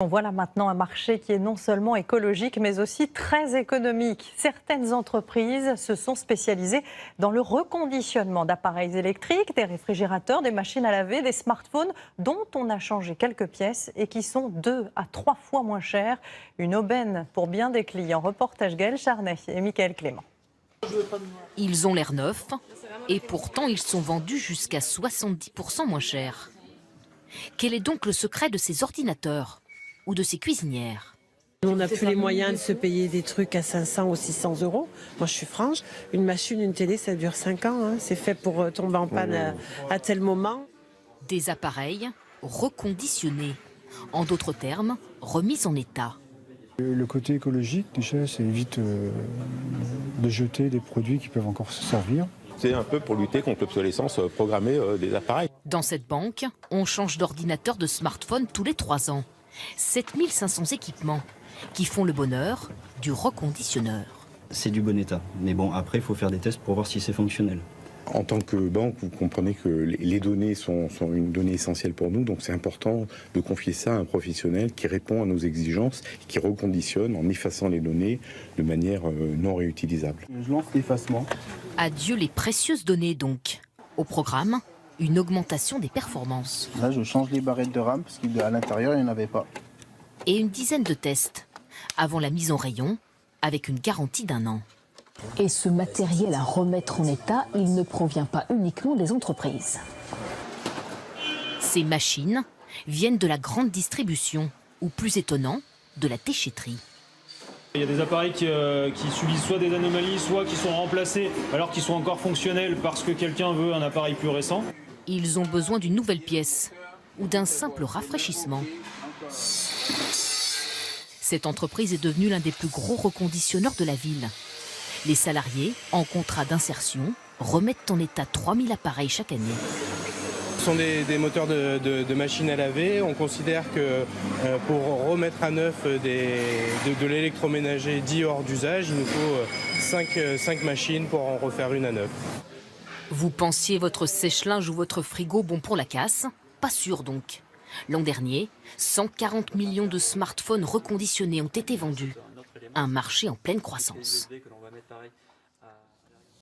Voilà maintenant un marché qui est non seulement écologique, mais aussi très économique. Certaines entreprises se sont spécialisées dans le reconditionnement d'appareils électriques, des réfrigérateurs, des machines à laver, des smartphones dont on a changé quelques pièces et qui sont 2 à 3 fois moins chères. Une aubaine pour bien des clients. Reportage Gaël Charnet et Mickaël Clément. Ils ont l'air neufs et pourtant ils sont vendus jusqu'à 70% moins cher. Quel est donc le secret de ces ordinateurs ou de ces cuisinières? On n'a plus les moyens de se payer des trucs à 500 ou 600 euros. Moi, je suis franche. Une machine, une télé, ça dure 5 ans. Hein. C'est fait pour tomber en panne à tel moment. Des appareils reconditionnés. En d'autres termes, remis en état. Le côté écologique, déjà, ça évite de jeter des produits qui peuvent encore se servir. C'est un peu pour lutter contre l'obsolescence programmée des appareils. Dans cette banque, on change d'ordinateur, de smartphone tous les 3 ans. 7500 équipements qui font le bonheur du reconditionneur. C'est du bon état. Mais bon, après, il faut faire des tests pour voir si c'est fonctionnel. En tant que banque, vous comprenez que les données sont une donnée essentielle pour nous, donc c'est important de confier ça à un professionnel qui répond à nos exigences, qui reconditionne en effaçant les données de manière non réutilisable. Je lance l'effacement. Adieu les précieuses données donc. Au programme, une augmentation des performances. Là, je change les barrettes de RAM parce qu'à l'intérieur, il n'y en avait pas. Et une dizaine de tests avant la mise en rayon avec une garantie d'1 an. Et ce matériel à remettre en état, il ne provient pas uniquement des entreprises. Ces machines viennent de la grande distribution, ou plus étonnant, de la déchetterie. Il y a des appareils qui subissent soit des anomalies, soit qui sont remplacés alors qu'ils sont encore fonctionnels parce que quelqu'un veut un appareil plus récent. Ils ont besoin d'une nouvelle pièce ou d'un simple rafraîchissement. Cette entreprise est devenue l'un des plus gros reconditionneurs de la ville. Les salariés, en contrat d'insertion, remettent en état 3000 appareils chaque année. Ce sont des moteurs de machines à laver. On considère que pour remettre à neuf de l'électroménager dit hors d'usage, il nous faut 5 machines pour en refaire une à neuf. Vous pensiez votre sèche-linge ou votre frigo bon pour la casse? Pas sûr donc. L'an dernier, 140 millions de smartphones reconditionnés ont été vendus. Un marché en pleine croissance.